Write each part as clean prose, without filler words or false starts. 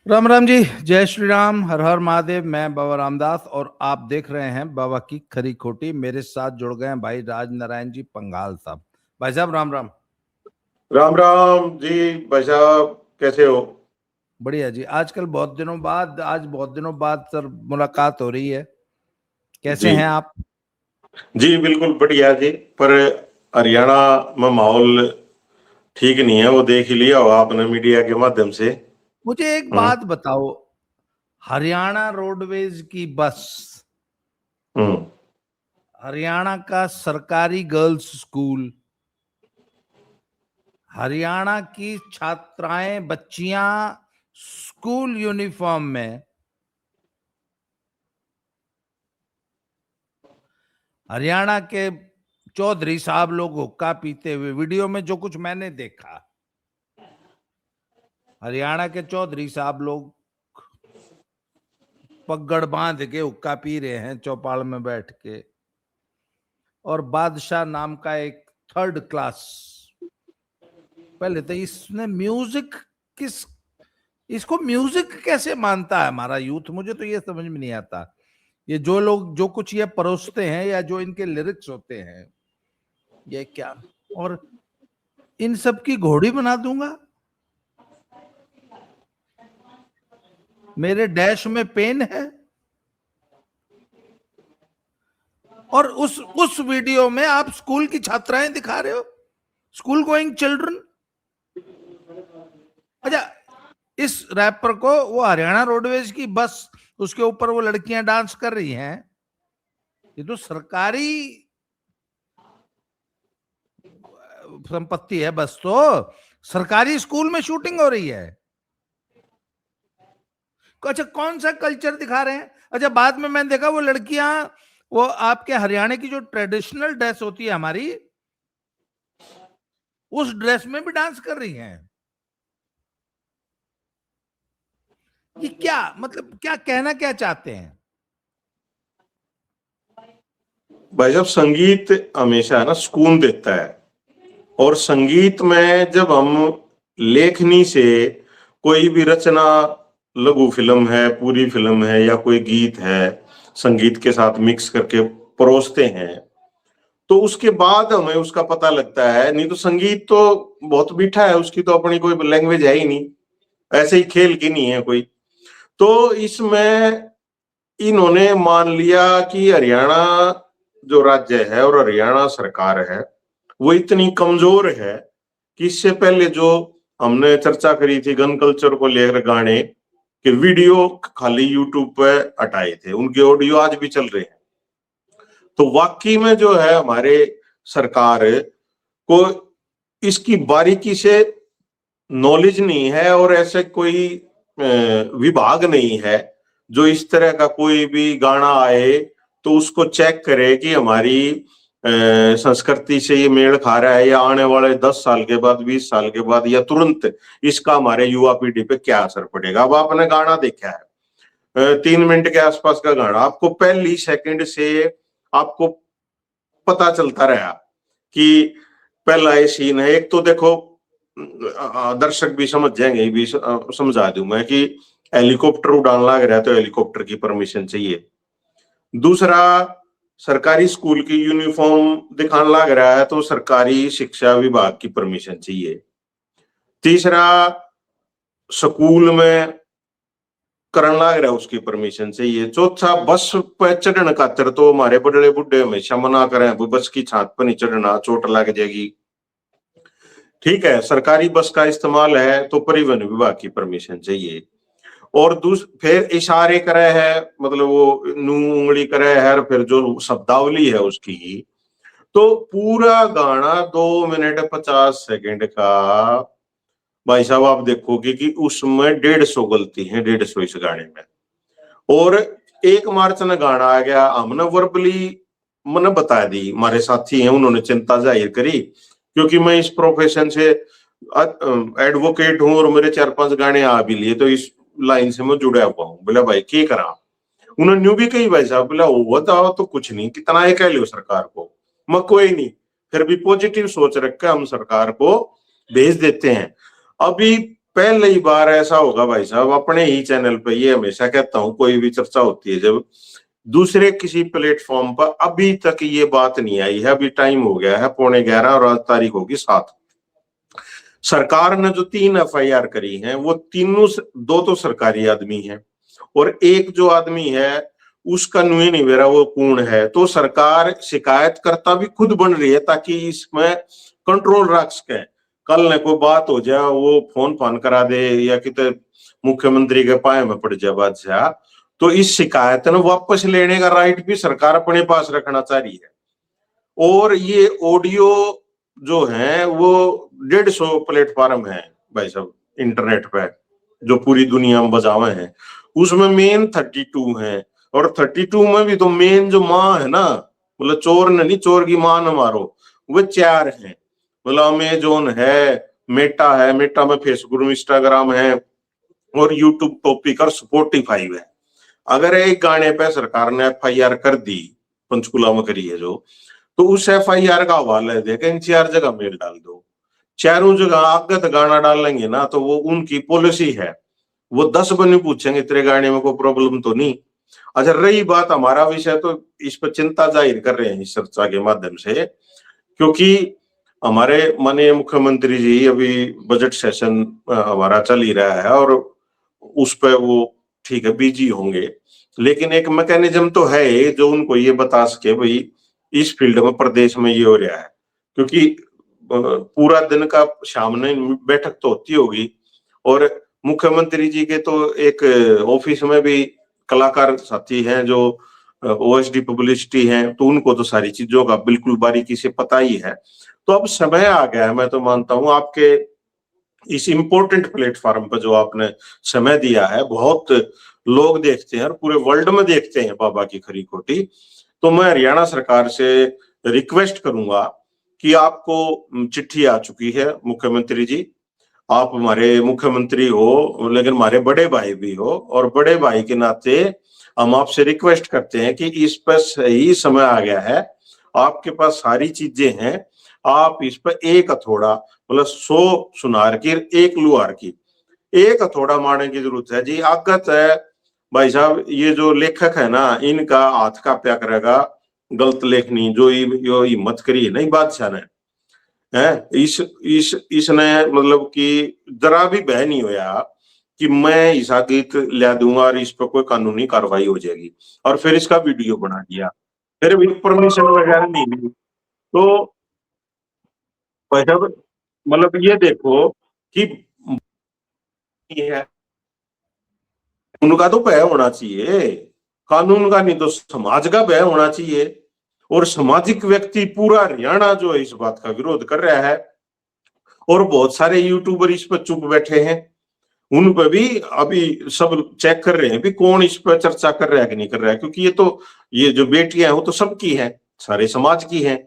राम राम जी। जय श्री राम। हर हर महादेव। मैं बाबा रामदास और आप देख रहे हैं बाबा की खरी खोटी। मेरे साथ जुड़ गए हैं भाई राज नारायण जी पंगाल साहब। भाई साहब राम राम। राम राम जी। भाई साहब कैसे हो? बढ़िया जी। आज बहुत दिनों बाद सर मुलाकात हो रही है। कैसे जी हैं आप? जी बिल्कुल बढ़िया जी। पर हरियाणा में माहौल ठीक नहीं है, वो देख ही लिया होगा आपने मीडिया के माध्यम से। मुझे एक हम्म। बात बताओ। हरियाणा रोडवेज की बस, हम्म। हरियाणा का सरकारी गर्ल्स स्कूल, हरियाणा की छात्राएं बच्चियां स्कूल यूनिफॉर्म में, हरियाणा के चौधरी साहब लोग हुक्का पीते हुए, वीडियो में जो कुछ मैंने देखा, हरियाणा के चौधरी साहब लोग पगड़ बांध के हुक्का पी रहे हैं चौपाल में बैठ के। और बादशाह नाम का एक थर्ड क्लास, पहले तो इसने म्यूजिक किस, इसको म्यूजिक कैसे मानता है हमारा यूथ? मुझे तो ये समझ में नहीं आता। ये जो लोग जो कुछ ये परोसते हैं या जो इनके लिरिक्स होते हैं, ये क्या? और इन सब की घोड़ी बना दूंगा। मेरे डैश में पेन है। और उस वीडियो में आप स्कूल की छात्राएं दिखा रहे हो, स्कूल गोइंग चिल्ड्रन। अच्छा, इस रैपर को वो हरियाणा रोडवेज की बस, उसके ऊपर वो लड़कियां डांस कर रही हैं। ये तो सरकारी संपत्ति है बस। तो सरकारी स्कूल में शूटिंग हो रही है। अच्छा, कौन सा कल्चर दिखा रहे हैं? अच्छा, बाद में मैंने देखा वो लड़कियां, वो आपके हरियाणा की जो ट्रेडिशनल ड्रेस होती है हमारी, उस ड्रेस में भी डांस कर रही हैं। ये क्या मतलब, क्या कहना क्या चाहते हैं? भाई साहब, संगीत हमेशा है ना सुकून देता है। और संगीत में जब हम लेखनी से कोई भी रचना, लघु फिल्म है, पूरी फिल्म है, या कोई गीत है, संगीत के साथ मिक्स करके परोसते हैं, तो उसके बाद हमें उसका पता लगता है। नहीं तो संगीत तो बहुत मीठा है, उसकी तो अपनी कोई लैंग्वेज है ही नहीं, ऐसे ही खेल की नहीं है कोई। तो इसमें इन्होंने मान लिया कि हरियाणा जो राज्य है और हरियाणा सरकार है वो इतनी कमजोर है कि इससे पहले जो हमने चर्चा करी थी गन कल्चर को लेकर, गाने के वीडियो खाली यूट्यूब पे हटाए थे, उनके ऑडियो आज भी चल रहे हैं। तो वाकई में जो है हमारे सरकार को इसकी बारीकी से नॉलेज नहीं है, और ऐसे कोई विभाग नहीं है जो इस तरह का कोई भी गाना आए तो उसको चेक करे कि हमारी संस्कृति से ये मेल खा रहा है, या आने वाले 10 साल के बाद, 20 साल के बाद, या तुरंत इसका हमारे युवा पीढ़ी पे क्या असर पड़ेगा। अब आपने गाना देखा है, 3 मिनट के आसपास का गाना, आपको पहली सेकंड से आपको पता चलता रहा कि पहला ये सीन है। एक तो देखो, दर्शक भी समझ जाएंगे, ये भी समझा दूं मैं कि हेलीकॉप्टर उड़ान लग रहा है तो हेलीकॉप्टर की परमिशन चाहिए। दूसरा, सरकारी स्कूल की यूनिफॉर्म दिखाने लग रहा है तो सरकारी शिक्षा विभाग की परमिशन चाहिए। तीसरा, स्कूल में करने लग रहा है उसकी परमिशन चाहिए। चौथा, बस पे चढ़ने खातर तो हमारे बड़े बुढ़े हमेशा मना करें, बस की छत पर नहीं चढ़ना, चोट लग जाएगी। ठीक है, सरकारी बस का इस्तेमाल है तो परिवहन विभाग की परमिशन चाहिए। और फिर इशारे करे है, मतलब वो नू उंगली करे है, फिर जो शब्दावली है उसकी। तो पूरा गाना 2 मिनट 50 सेकंड का, भाई साहब आप देखोगे कि उसमें 150 गलती है, 150 इस गाने में। और एक मार्च में गाना आ गया, हमने वर्बली मैंने बता दी, हमारे साथी हैं उन्होंने चिंता जाहिर करी, क्योंकि मैं इस प्रोफेशन से एडवोकेट हूं और मेरे 4-5 गाने आ भी लिए, तो इस लाइन से मैं जुड़ा हुआ हूँ। बोला भाई क्या करा? उन्होंने न्यू भी कही, भाई साहब बोला वो बताओ तो कुछ नहीं, कितना ये कह लियो सरकार को। मैं कोई नहीं, फिर भी पॉजिटिव सोच रख के हम सरकार को भेज देते हैं। अभी पहले ही बार ऐसा होगा भाई साहब, अपने ही चैनल पे ये हमेशा कहता हूं, कोई भी चर्चा होती है जब, दूसरे किसी प्लेटफॉर्म पर अभी तक ये बात नहीं आई है। अभी टाइम हो गया है 11:15 और आज तारीख होगी 7। सरकार ने जो 3 FIR करी हैं, वो तीनों दो तो सरकारी आदमी हैं और एक जो आदमी है उसका नुई नहीं मेरा वो पूर्ण है। तो सरकार शिकायतकर्ता भी खुद बन रही है ताकि इसमें कंट्रोल रख सके। कल ने कोई बात हो जाए, वो फोन फान करा दे या कितने मुख्यमंत्री के पाए में पड़ जाए बादशाह, तो इस शिकायत ने वापस लेने का राइट भी सरकार अपने पास रखना चाह रही है। और ये ऑडियो जो है वो 150 प्लेटफॉर्म है भाई साहब इंटरनेट पे जो पूरी दुनिया में बजावे हैं, उसमें मेन 32 है। और 32 में भी तो मेन जो माँ है ना, मतलब चोर ने नहीं, चोर की माँ न मारो, वो 4 है। मतलब अमेजोन है, मेटा में फेसबुक इंस्टाग्राम है और यूट्यूब टॉपिक और स्पॉटिफाई है। अगर एक गाने पे सरकार ने FIR कर दी, पंचकुला में करी है जो, तो उस FIR का हवाला देकर इन 4 जगह मेल डाल दो। चारों जगह आगत गाना डालेंगे ना तो वो उनकी पॉलिसी है, वो 10 बनी पूछेंगे तेरे गाने में कोई प्रॉब्लम तो नहीं। अच्छा, रही बात हमारा विषय, तो इस पर चिंता जाहिर कर रहे हैं इस चर्चा के माध्यम से, क्योंकि हमारे माननीय मुख्यमंत्री जी अभी बजट सेशन हमारा चल ही रहा है और उस पर वो ठीक है बिजी होंगे, लेकिन एक मैकेनिज्म तो है जो उनको ये बता सके भाई इस फील्ड में प्रदेश में ये हो रहा है। क्योंकि पूरा दिन का सामने बैठक तो होती होगी और मुख्यमंत्री जी के तो एक ऑफिस में भी कलाकार साथी हैं जो OSD पब्लिसिटी हैं, तो उनको तो सारी चीजों का बिल्कुल बारीकी से पता ही है। तो अब समय आ गया है, मैं तो मानता हूं आपके इस इम्पोर्टेंट प्लेटफॉर्म पर जो आपने समय दिया है, बहुत लोग देखते हैं और पूरे वर्ल्ड में देखते हैं बाबा की खरी खोटी। तो मैं हरियाणा सरकार से रिक्वेस्ट करूंगा कि आपको चिट्ठी आ चुकी है मुख्यमंत्री जी, आप हमारे मुख्यमंत्री हो लेकिन हमारे बड़े भाई भी हो, और बड़े भाई के नाते हम आपसे रिक्वेस्ट करते हैं कि इस पर सही समय आ गया है, आपके पास सारी चीजें हैं, आप इस पर एक हथौड़ा, मतलब 100 सुनार की एक लुहार की, एक हथौड़ा मारने की जरूरत है जी। आगत है भाई साहब, ये जो लेखक है ना, इनका हाथ का प्या करेगा गलत लेखनी जो हिम्मत करी है नहीं बादशाह ने, है इसने मतलब कि जरा भी बह नहीं होया कि मैं ईसा गीत ला दूंगा और इस पर कोई कानूनी कार्रवाई हो जाएगी, और फिर इसका वीडियो बना दिया, फिर भी परमिशन वगैरह नहीं मिली। तो भाई साहब मतलब ये देखो कि है उनका तो भय होना चाहिए, कानून का नहीं तो समाज का भय होना चाहिए। और सामाजिक व्यक्ति पूरा हरियाणा जो है इस बात का विरोध कर रहा है और बहुत सारे यूट्यूबर इस पर चुप बैठे हैं, उन पर भी अभी सब चेक कर रहे हैं भी कौन इस पर चर्चा कर रहा है कि नहीं कर रहा है, क्योंकि ये जो बेटियां हैं वो तो सबकी हैं, सारे समाज की हैं।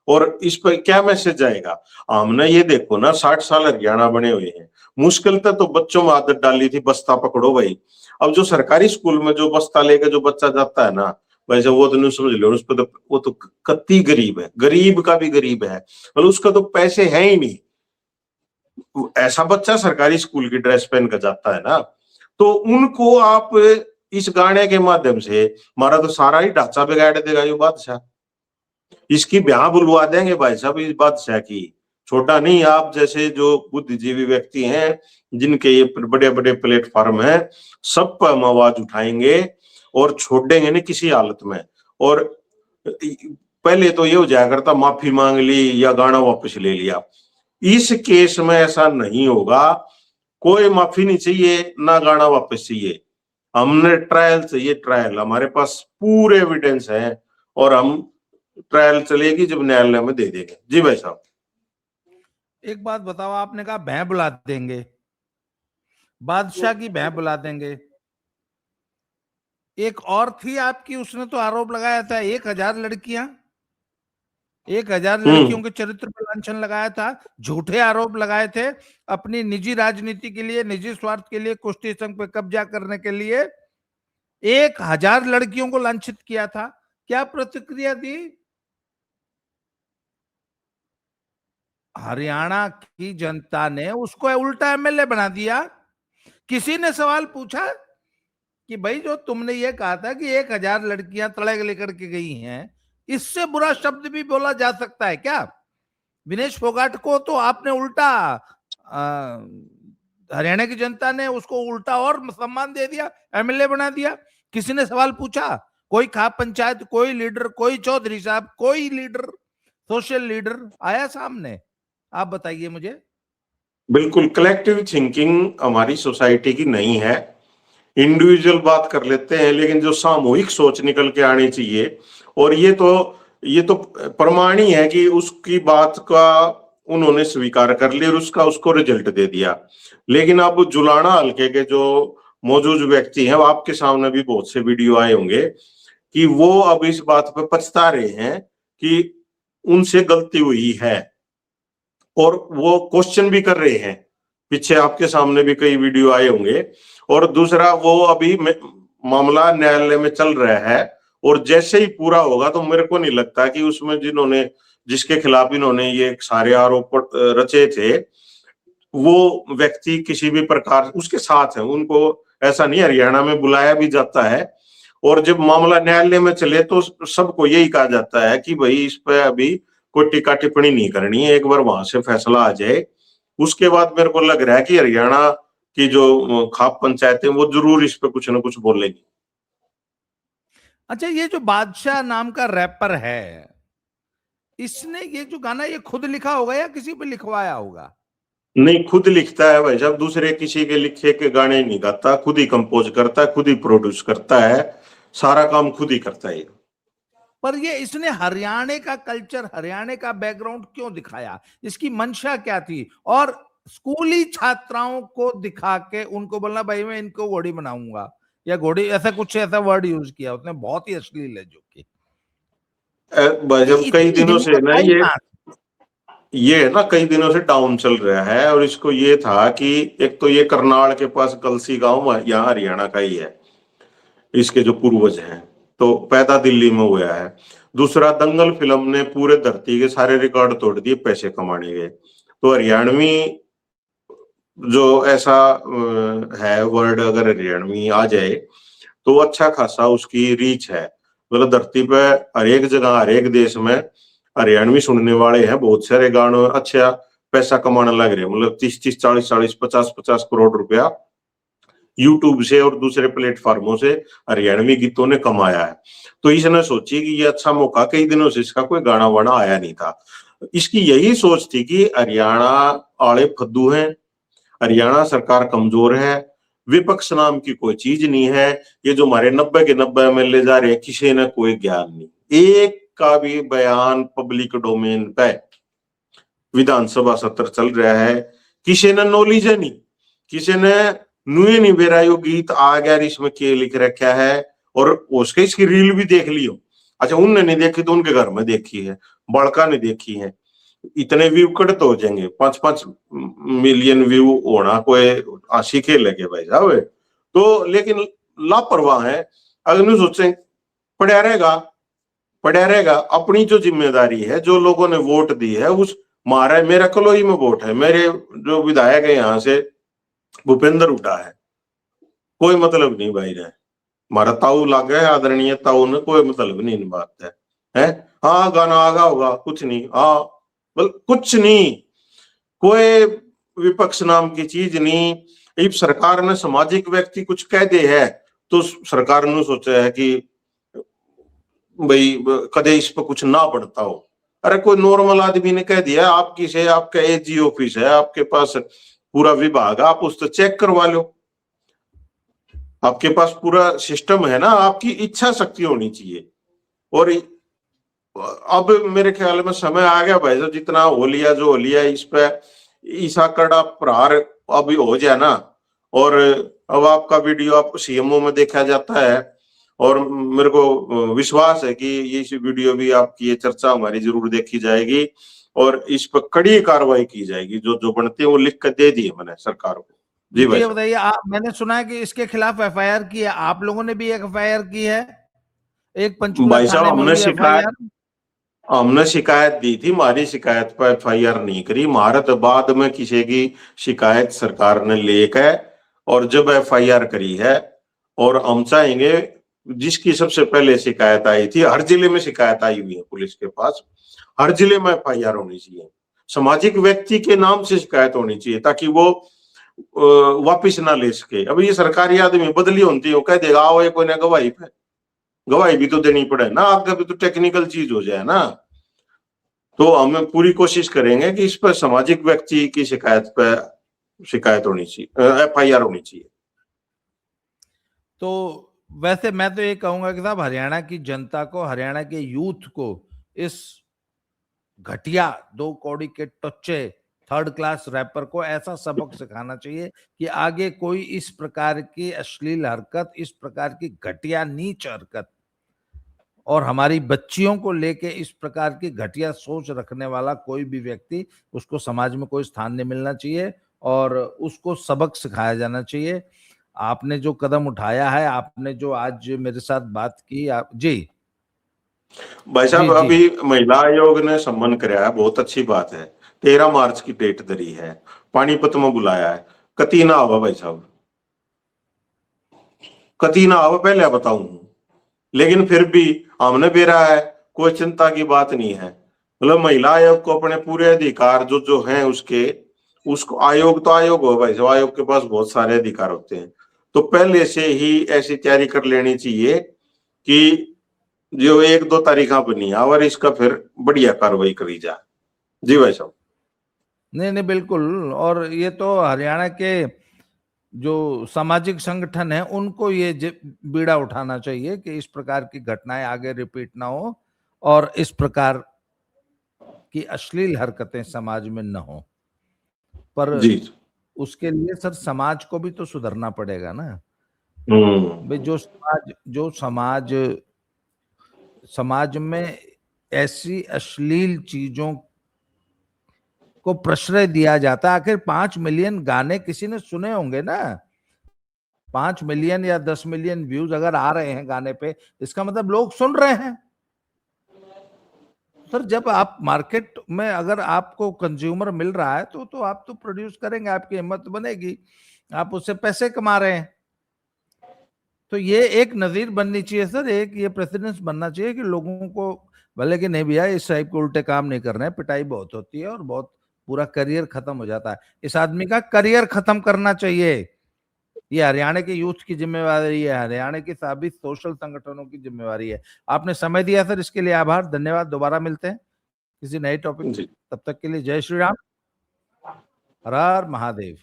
और इस पर क्या मैसेज जाएगा? हमने ये देखो ना 60 साल हरियाणा बने हुए हैं, मुश्किल तो बच्चों में आदत डाली थी बस्ता पकड़ो भाई। अब जो सरकारी स्कूल में जो बस्ता लेकर जो बच्चा जाता है ना, वैसे वो तो नहीं समझ लो, उस पर तो वो तो कत्ती गरीब है, गरीब का भी गरीब है, मतलब उसका तो पैसे हैं ही नहीं। ऐसा बच्चा सरकारी स्कूल की ड्रेस पहन कर जाता है ना, तो उनको आप इस गाने के माध्यम से हमारा तो सारा ही ढांचा बिगाड़ देगा ये बादशाह, इसकी ब्याह बुलवा देंगे भाई साहब इस बादशाह की। छोटा नहीं, आप जैसे जो बुद्धिजीवी व्यक्ति हैं जिनके ये बड़े बड़े प्लेटफॉर्म हैं, सब पर हम आवाज उठाएंगे और छोड़ेंगे नहीं किसी हालत में। और पहले तो ये हो जाया करता माफी मांग ली या गाना वापस ले लिया, इस केस में ऐसा नहीं होगा, कोई माफी नहीं चाहिए ना गाना वापस चाहिए, हमने ट्रायल चाहिए, ट्रायल, हमारे पास पूरे एविडेंस है और हम ट्रायल चलेगी जब न्यायालय में दे देंगे। जी भाई साहब। एक बात बताओ, आपने कहा भैं बुला देंगे, बादशाह की भैं बुला देंगे, एक और थी आपकी, उसने तो आरोप लगाया था 1000 लड़कियां, 1000 लड़कियों के चरित्र पर लांछन लगाया था, झूठे आरोप लगाए थे अपनी निजी राजनीति के लिए, निजी स्वार्थ के लिए, कुश्ती संघ पे कब्जा करने के लिए 1000 लड़कियों को लांछित किया था। क्या प्रतिक्रिया दी? हरियाणा की जनता ने उसको उल्टा एमएलए बना दिया। किसी ने सवाल पूछा कि भाई जो तुमने ये कहा था कि 1,000 लड़कियां तड़क लेकर के गई हैं, इससे बुरा शब्द भी बोला जा सकता है क्या? विनेश फोगाट को तो आपने उल्टा, हरियाणा की जनता ने उसको उल्टा और सम्मान दे दिया, एमएलए बना दिया। किसी ने सवाल पूछा? कोई खाप पंचायत, कोई लीडर, कोई चौधरी साहब, कोई लीडर, सोशल लीडर आया सामने? आप बताइए मुझे। बिल्कुल कलेक्टिव थिंकिंग हमारी सोसाइटी की नहीं है। इंडिविजुअल बात कर लेते हैं, लेकिन जो सामूहिक सोच निकल के आनी चाहिए, और ये तो प्रमाण ही है कि उसकी बात का उन्होंने स्वीकार कर लिया और उसको रिजल्ट दे दिया। लेकिन अब जुलाना हल्के के जो मौजूद व्यक्ति हैं, वो आपके सामने भी बहुत से वीडियो आए होंगे कि वो अब इस बात पर पछता रहे हैं कि उनसे गलती हुई है, और वो क्वेश्चन भी कर रहे हैं। पीछे आपके सामने भी कई वीडियो आए होंगे। और दूसरा, वो अभी मामला न्यायालय में चल रहा है, और जैसे ही पूरा होगा तो मेरे को नहीं लगता कि उसमें जिसके खिलाफ इन्होंने ये सारे आरोप रचे थे, वो व्यक्ति किसी भी प्रकार उसके साथ है। उनको ऐसा नहीं, हरियाणा में बुलाया भी जाता है, और जब मामला न्यायालय में चले तो सबको यही कहा जाता है कि भाई इस पे अभी कोई टीका टिप्पणी नहीं करनी है, एक बार वहां से फैसला आ जाए। उसके बाद मेरे को लग रहा है कि हरियाणा की जो खाप पंचायतें वो जरूर इस पे कुछ ना कुछ बोलेगी। अच्छा, ये जो बादशाह नाम का रैपर है, इसने ये जो गाना ये खुद लिखा होगा या किसी पे लिखवाया होगा? नहीं, खुद लिखता है भाई साहब, दूसरे किसी के लिखे के गाने नहीं गाता, खुद ही कंपोज करता है, खुद ही प्रोड्यूस करता है, सारा काम खुद ही करता है। पर ये इसने हरियाणा का कल्चर, हरियाणा का बैकग्राउंड क्यों दिखाया? इसकी मंशा क्या थी? और स्कूली छात्राओं को दिखा के उनको बोलना भाई मैं इनको घोड़ी बनाऊंगा, या घोड़ी, ऐसा कुछ ऐसा वर्ड यूज किया उसने, बहुत ही अश्लील है जो कि। भाई ये साहब कई इतनी दिनों से हिम्मत ना आई कहां से? ये है ना, कई दिनों से डाउन चल रहा है, और इसको ये था कि एक तो ये करनाल के पास कलसी गांव यहाँ हरियाणा का ही है, इसके जो पूर्वज हैं, तो पैदा दिल्ली में हुआ है। दूसरा, दंगल फिल्म ने पूरे धरती के सारे रिकॉर्ड तोड़ दिए पैसे कमाने के। तो हरियाणवी जो ऐसा है वर्ड, अगर हरियाणवी आ जाए तो अच्छा खासा उसकी रीच है। मतलब धरती पे हर एक जगह, हर एक देश में हरियाणवी सुनने वाले हैं, बहुत सारे गानों अच्छा पैसा कमाने लग रहे हैं। मतलब 30-30, 40-40, 50-50 करोड़ रुपया यूट्यूब से और दूसरे प्लेटफॉर्मों से हरियाणवी गीतों ने कमाया है। तो इसने सोची कि ये अच्छा मौका, कई दिनों से इसका कोई गाना वाना आया नहीं था। इसकी यही सोच थी कि हरियाणा आले फद्दू हैं, हरियाणा सरकार कमजोर है, विपक्ष नाम की कोई चीज नहीं है, ये जो हमारे 90 के 90 एमएलए जा रहे हैं, किसी ने कोई ज्ञान नहीं, एक का भी बयान पब्लिक डोमेन पे विधानसभा सत्र चल रहा है, किसी ने नॉलेज है नहीं, किसी ने नुए नहीं बेरा यो गीत आ गया इसमें क्या लिख रखा है, और उसके इसकी रील भी देख लियो। अच्छा, उनने नहीं देखी तो उनके घर में देखी है, बड़का ने देखी है। इतने व्यू कट तो हो जाएंगे, 5-5 मिलियन व्यू होना कोई आशी खेल लगे भाई साहब। तो लेकिन लापरवाह है, अगर नहीं सोचे पड़ा रहेगा। अपनी जो जिम्मेदारी है, जो लोगों ने वोट दी है, उस मारा मेरा कलोई में वोट है, मेरे जो विधायक है यहाँ से भूपेंद्र उठा है, कोई मतलब नहीं भाई ने, हमारा ताऊ लाग है, आदरणीय ताऊ ने, कोई मतलब नहीं इन बात है। हाँ गाना आगा होगा, कुछ नहीं, हाँ बोल कुछ नहीं, कोई विपक्ष नाम की चीज नहीं। इब सरकार ने सामाजिक व्यक्ति कुछ कह दे है तो सरकार ने सोचा है कि भाई कदे इस पर कुछ ना पड़ता हो। अरे कोई नॉर्मल आदमी ने कह दिया, आपकी से आपका एजी ऑफिस है, आपके पास पूरा विभाग, आप उससे चेक करवा लो, आपके पास पूरा सिस्टम है ना, आपकी इच्छा शक्ति होनी चाहिए। और अब मेरे ख्याल में समय आ गया भाई साहब, जितना हो लिया जो हो लिया, इस पे ईसा कड़ा प्रहार अभी हो जाए ना, और अब आपका वीडियो आपको सीएमओ में देखा जाता है, और मेरे को विश्वास है कि ये वीडियो भी आपकी, ये चर्चा हमारी जरूर देखी जाएगी, और इस पर कड़ी कार्रवाई की जाएगी। जो जो बनते हैं वो लिख कर दे दिए मैंने सरकार को। जी मुझे भाई ये साहब। बताइए, आप, मैंने सुना है कि इसके खिलाफ एफआईआर की है, आप लोगों ने भी एक एफआईआर की है, एक पंचकूला भाई साहब थाने में हमने हुई शिकायत एफआईआर। हमने शिकायत दी थी, हमारी शिकायत पर एफआईआर नहीं करी। महारत बाद में किसी की शिकायत सरकार ने लेके और जब एफआईआर करी है, और हम चाहेंगे जिसकी सबसे पहले शिकायत आई थी, हर जिले में शिकायत आई हुई है पुलिस के पास, हर जिले में एफआईआर होनी चाहिए, सामाजिक व्यक्ति के नाम से शिकायत होनी चाहिए ताकि वो वापिस ना ले सके। अब ये सरकारी आदमी बदली होती है, कह देगा आओ ये कोई ना गवाही पे, गवाही भी तो देनी पड़े ना, आगे भी तो टेक्निकल चीज हो जाए ना। तो हम पूरी कोशिश करेंगे कि इस पर सामाजिक व्यक्ति की शिकायत होनी चाहिए, एफआईआर होनी चाहिए। तो वैसे मैं तो ये कहूंगा कि साहब हरियाणा की जनता को, हरियाणा के यूथ को इस घटिया 2 कौड़ी के टुच्चे थर्ड क्लास रैपर को ऐसा सबक सिखाना चाहिए कि आगे कोई इस प्रकार की अश्लील हरकत, इस प्रकार की घटिया नीच हरकत और हमारी बच्चियों को लेके इस प्रकार की घटिया सोच रखने वाला कोई भी व्यक्ति, उसको समाज में कोई स्थान नहीं मिलना चाहिए और उसको सबक सिखाया जाना चाहिए। आपने जो कदम उठाया है, आपने जो आज मेरे साथ बात की, आप जी भाई साहब, जी जी अभी महिला आयोग ने सम्मान कराया है, बहुत अच्छी बात है। 13 मार्च की डेट धरी है, पानीपत में बुलाया है। कती ना आवा भाई साहब, कती ना आवा, पहले बताऊं। लेकिन फिर भी हमने बेरा है, कोई चिंता की बात नहीं है। मतलब महिला आयोग को अपने पूरे अधिकार जो जो हैं उसको आयोग तो आयोग हो भाई साहब, आयोग के पास बहुत सारे अधिकार होते हैं। तो पहले से ही ऐसी तैयारी कर लेनी चाहिए कि जो 1-2 तारीखा बनी है और इसका फिर बढ़िया कार्रवाई करी जाए। जी भाई साहब। नहीं नहीं बिल्कुल। और ये तो हरियाणा के जो सामाजिक संगठन है उनको ये बीड़ा उठाना चाहिए कि इस प्रकार की घटनाएं आगे रिपीट ना हो और इस प्रकार की अश्लील हरकतें समाज में न हो। पर जी। उसके लिए सर समाज को भी तो सुधरना पड़ेगा ना भाई। हम्म। जो समाज में ऐसी अश्लील चीजों को प्रश्रय दिया जाता है। आखिर 5 मिलियन गाने किसी ने सुने होंगे ना, 5 मिलियन या 10 मिलियन व्यूज अगर आ रहे हैं गाने पे, इसका मतलब लोग सुन रहे हैं। सर जब आप मार्केट में अगर आपको कंज्यूमर मिल रहा है तो आप तो प्रोड्यूस करेंगे, आपकी हिम्मत बनेगी, आप उससे पैसे कमा रहे हैं। तो ये एक नजीर बननी चाहिए सर, एक ये प्रेसिडेंस बनना चाहिए कि लोगों को भले कि नहीं भैया इस टाइप के उल्टे काम नहीं कर रहे हैं, पिटाई बहुत होती है और बहुत पूरा करियर खत्म हो जाता है। इस आदमी का करियर खत्म करना चाहिए। ये हरियाणा के यूथ की जिम्मेवारी है, हरियाणा के सभी सोशल संगठनों की जिम्मेवारी है। आपने समय दिया सर, इसके लिए आभार, धन्यवाद। दोबारा मिलते हैं किसी नए टॉपिक पे, जी। तब तक के लिए जय श्री राम, हर हर महादेव।